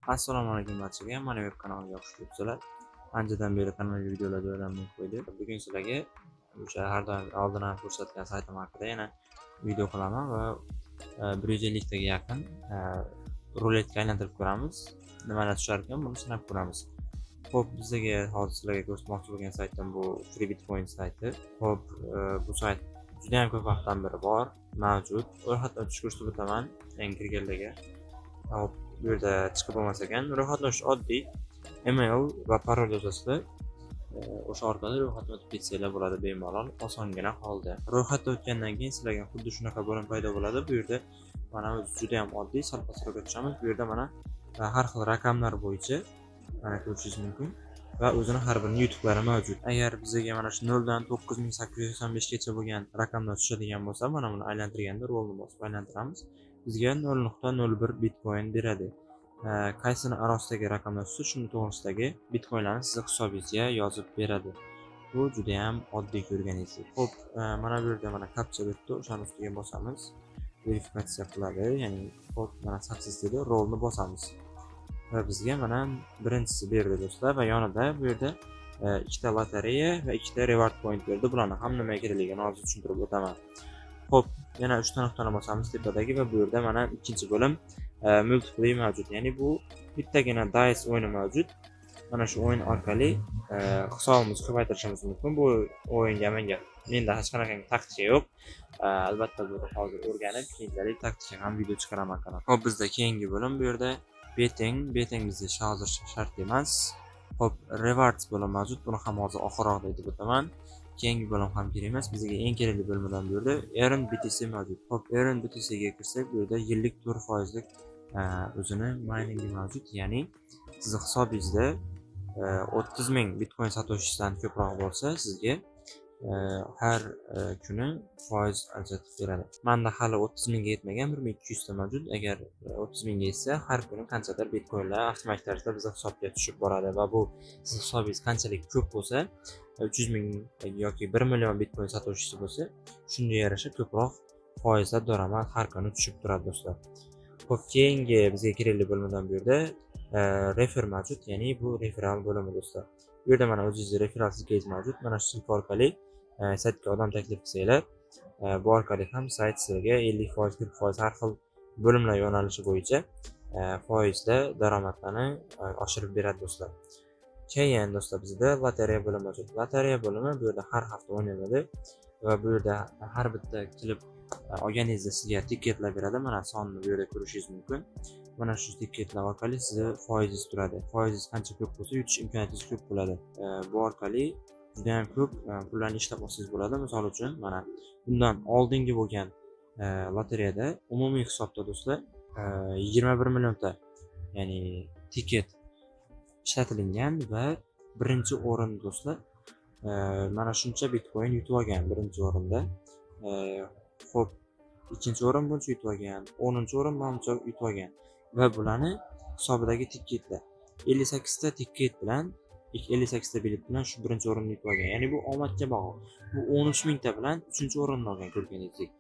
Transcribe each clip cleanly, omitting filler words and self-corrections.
Assalomu alaykum barchaga. Mana web kanaliga xush kelibsizlar. Anchadan beri kanalga videolar joylamay qo'ydik. Bugun sizlarga o'sha har doim oldin ham ko'rsatgan saytim haqida yana video qilaman va 150 taga yaqin ruletka aylantirib ko'ramiz. Nimalar tushar ekan, buni sinab ko'ramiz. Xo'p, bizga hozir sizlarga ko'rsatmoqchi bo'lgan saytim bu Free Bitcoin sayti. Xo'p, bu sayt juda ham ko'p vaqtdan beri bor, mavjud. Ro'yxatdan o'tish ko'rsatib o'taman eng kirganlarga. Hop, bu yerda chiqib bo'lmas ekan. Ro'yxatlash oddiy. Email va parol yozasizlar. O'sha orqali ro'yxatdan o'tib ketsanglar bo'ladi bemalol, osongina holda. Ro'yxatdan o'tgandan keyin sizlarga xuddi shunaqa bo'lim paydo bo'ladi. Bu yerda mana o'zi juda ham oddiy, sal pastroqqa tushamiz. Bu yerda mana har xil raqamlar bo'yicha mana ko'rishingiz mumkin va o'zini har birining yutuqlari mavjud. Agar bizga mana shu 0 dan 9895 gacha bo'lgan raqamlar tushadigan bo'lsa, mana buni aylantirganda rolni bosib aylantiramiz. Bizga 0.01 bitcoin beradi. Qaysini arosidagi raqamlar tushsa, shuni to'g'risidagi bitcoinlarni sizning hisobingizga yozib beradi. Bu juda ham oddiy ko'rganingizdek. Xo'p, mana bu yerda mana captcha beribdi, o'shani ustiga bosamiz. Verifikatsiya qiladi, ya'ni xo'p, mana success dedi, rolni bosamiz. Va bizga mana birinchisi berdi do'stlar va yonida bu yerda ikkita lotereya va ikkita reward point berdi. Bularni ham nimaga kerakligini hozir tushuntirib o'taman. Xo'p, yana 3 ta nuqtani bosamiz tepadagi va bu yerda mana ikkinchi bo'lim multiplay mavjud. Ya'ni bu bittagina dice o'yini mavjud. Mana shu o'yin orqali hisobimizni ko'paytirishimiz mumkin. Bu o'yinga menda hech qanaqa taktika yo'q. Albatta buni hozir o'rganib, keyinchalik taktika ham video chiqaraman kanalga. Xo'p, bizda keyingi bo'lim bu yerda betting bizga hozir shart emas. Xo'p, rewards bo'lim mavjud. Buni ham hozir oxirroqda aytib o'taman. Keyingi bo'lim ham kerak emas. Bizga eng kerakli bo'limdan bu yerda earn BTC mavjud. Xo'p, earn BTC ga kirsak, bu yerda yillik 4% o'zini miningi mavjud. Ya'ni sizning hisobingizda 30,000 bitcoin satoshisidan ko'proq bo'lsa, sizga har kuni foiz ajratib beradi. Menda hali 30,000 ga yetmagan, 1200 ta mavjud. Agar 30,000 ga yetsa, har kuni qanchadir bitcoinlar avtomatik tarzda bizning hisobga tushib boradi va bu sizning hisobingiz qanchalik ko'p bo'lsa, 300,000 yoki 1 million bitcoin satoshisi bo'lsa, shunga yarasha ko'proq foizlar daromad har kuni tushib turadi do'stlar. Xo'p, keyingi bizga kerakli bo'lmadan bu yerda refer mavjud, ya'ni bu referal bo'limi do'stlar. Bu yerda mana o'zingizning referal silkangiz mavjud. Mana shu silka orqali saytga odam taklif qilsanglar, bu orqali ham sayt sizga 50%, 40% har xil bo'limlar yo'nalishi bo'yicha foizda daromadlarni oshirib beradi do'stlar. Keyin do'stlar bizda lotereya bo'limi mavjud. Lotereya bo'limi bu yerda har hafta o'ynaladi va bu yerda har bitta klub olganingizda sizga tiketlar beradi. Mana sonni bu yerda ko'rishingiz mumkin. Mana shu tiketlar orqali sizni foizingiz turadi. Foizingiz qancha ko'p bo'lsa, yutish imkoniyatingiz ko'p bo'ladi. Bu orqali juda ham ko'p pullarni ishlab olsangiz bo'ladi. Misol uchun, mana bundan oldingi bo'lgan lotereyada umumiy hisobda do'stlar 21 millionta, ya'ni tiket ishlatilingan va birinchi o'rin do'stlar mana shuncha bitcoin yutib olgan birinchi o'rinda. Xo'p, ikkinchi o'rin buncha yutib olgan, 10-chi o'rin buncha yutib olgan va bularni hisobidagi tiketlar 58 ta tiket bilan 58 ta bilet bilan shu birinchi o'rinni yutib olgan. Ya'ni bu omadga bog'liq. Bu 13,000 ta bilan 3-chi o'rinni olgan ko'rganingizdek.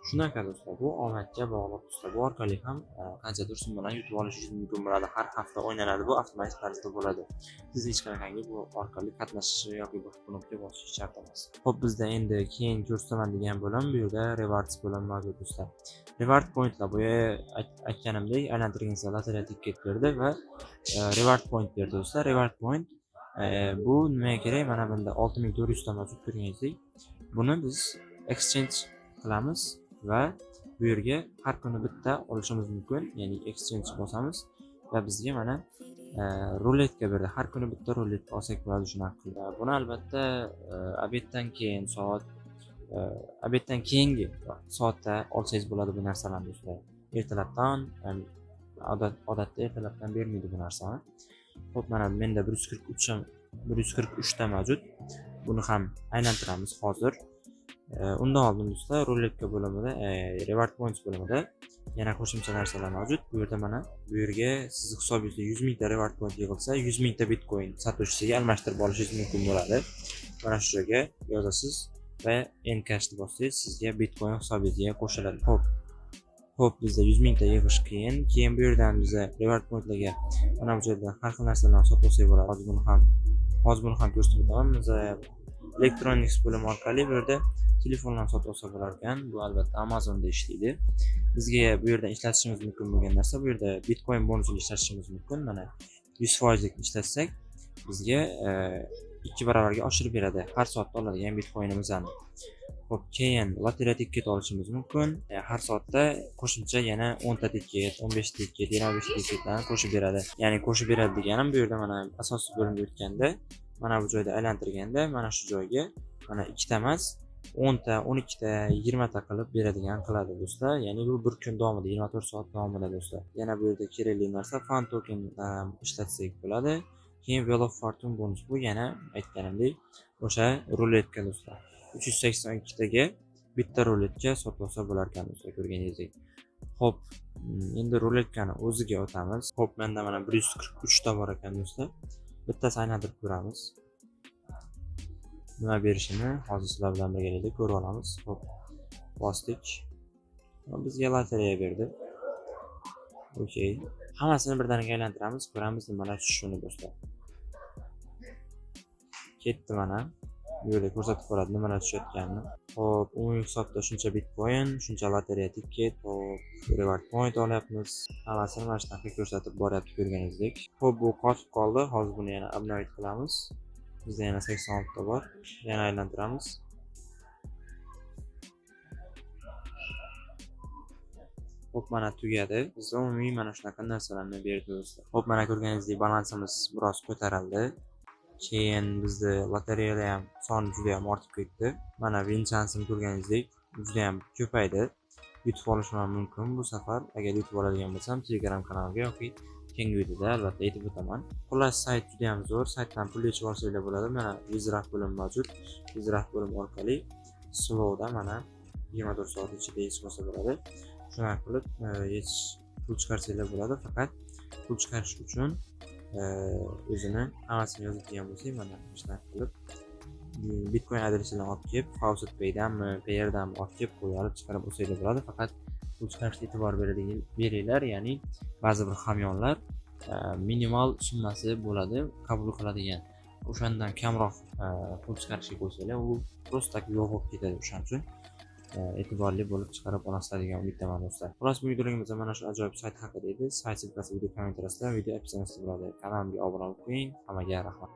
Shunaqa do'stlar, bu omadga bog'liq do'stlar. Bu orqali ham qanchadir summadan yutib olishingiz mumkin bo'ladi. Har hafta o'ynaladi, bu avtomatik tarzda bo'ladi. Siz hech qanaqangi bu orqali qatnashish yoki boshqa knopka bosish shart emas. Xo'p, bizda endi keyin ko'rsataman degan bo'lim bu yerda rewards bo'limi mavjud do'stlar. Reward pointlar bu aytganimdek aylantirgan lotereya tiket berdi va reward point berdi do'stlar. Reward point bu nimaga kerak? Mana bunda 6400 ta mavjud ko'rganingizdek. Buni biz exchange qilamiz va bu yerga har kuni bitta olishimiz mumkin. Ya'ni exchange bosamiz va bizga mana ruletka berdi. Har kuni bitta ruletka olsak bo'ladi shunaqa qilib. Buni albatta obeddan keyingi soatda olsangiz bo'ladi bu narsalarni do'stlar. Ertalabdan odatda ertalabdan bermaydi bu narsani. Xo'p, mana menda 143 ta mavjud. Buni ham aylantiramiz hozir. Undan oldin do'stlar ruletka bo'limida, reward points bo'limida yana qo'shimcha narsalar mavjud. Bu yerda mana bu yerga sizning hisobingizda 100,000 ta reward point yig'ilsa, 100,000 ta bitcoin satoshisiga almashtirib olishingiz mumkin bo'ladi. Mana shu joyga yozasiz va encashni bossangiz, sizga bitcoin hisobingizga qo'shiladi. Xo'p, Xo'p, bizda 100 mingta yig'ish keyin bu yerdan bizga reward pointlarga mana bu yerda har xil narsalarni sotib olsak bo'ladi. Hozir buni ham ko'rsatib o'taman. Bizga Electronics bo'limi orqali bu yerda telefonlarni sotib olsa bo'lar ekan. Bu albatta Amazonda ishlaydi. Bizga bu yerdan ishlatishimiz mumkin bo'lgan narsa, bu yerda Bitcoin bonusini ishlatishimiz mumkin. Mana 100% lik ishlatsak bizga 2 barobarga oshirib beradi har soatda oladigan Bitcoinimizni. Xo'p, keyin lotereya tiket olishimiz mumkin. Har soatda qo'shimcha yana 10 ta tiket, 15 ta tiket, 25 ta tiketlarni qo'shib beradi. Ya'ni qo'shib beradi deganim bu yerda mana asosiy bo'limga o'tganda, mana bu joyda aylantirganda, mana shu joyga mana 2 ta emas, 10 ta, 12 ta, 20 ta qilib beradigan qiladi do'stlar. Ya'ni bu bir kun davomida 24 soat davomida do'stlar. Yana bu yerda kerakli narsa fan token ishlatsak bo'ladi. Keyin Wheel of Fortune bonus, bu yana aytganimdek o'sha ruletka do'stlar. 382 taga bitta ruletka sotib olsa bo'lar ekan do'stlar, ko'rganingizdek. Xo'p, endi ruletkani o'ziga o'tamiz. Xo'p, menda mana 143 ta bor ekan do'stlar. Bittasini aylantirib ko'ramiz. Nima berishini hozir sizlar bilan birgalikda ko'rib olamiz. Xo'p, bosdik. Bizga lotereya berdi. Okey. Hammasini birdaniga aylantiramiz, ko'ramiz nimalar tushishini do'stlar. Ketdi mana. Bu yerda ko'rsatib qo'yadi nimalar tushayotganini. Xo'p, umumiy hisobda shuncha Bitcoin, shuncha lotereya tiket, hop, reward point olyapmiz. Hammasini mana shunaqa ko'rsatib boryapti, ko'rganingizdek. Xo'p, bu qotib qoldi. Hozir buni yana upgrade qilamiz. Bizda yana 86 ta bor. Yana aylantiramiz. Xo'p, mana tugadi. Bizga umumiy mana shunaqa narsalarni berdi do'stlar. Xo'p, mana ko'rganingizdek balansimiz biroz ko'tarildi. Keyin bizda lotereyada ham soni juda ham ortib ketdi. Mana win chansini ko'rganingizdek juda ham ko'paydi. Yutib olishim ham mumkin bu safar. Agar yutib oladigan bo'lsam, Telegram kanaliga yoki keyingi videoda albatta aytib o'taman. Xullas, sayt juda ham zo'r. Saytdan pul yechib olsanglar bo'ladi. Mana Wizraft bo'limi mavjud. Wizraft bo'limi orqali slowda mana 24 soat ichida yechib olsa bo'ladi. Shunday qilib pul chiqarsanglar bo'ladi. Faqat pul chiqarish uchun o'zini hammasini yozib degan bo'lsak, mana shunaqa qilib Bitcoin adresidan olib kelib, Faucet Pay'danmi, Payer'danmi olib kelib qo'yib chiqarib olsanglar bo'ladi. Faqat pul chiqarishga e'tibor beringlar, ya'ni ba'zi bir hamyonlar minimal summasi bo'ladi qabul qiladigan. O'shandan kamroq pul chiqarishga qo'ysanglar, u просто yo'q bo'lib ketadi. O'shaning uchun e'tiborli bo'lib chiqarib olasizlar degan umiddaman do'stlar. Xullas, bu videolarimiz mana shu ajoyib sayt haqida edi. Sayt silkasi video kommentariyasida, video opsiyasida bo'ladi. Kanalimga obuna bo'lib qo'ying. Hammaga rahmat.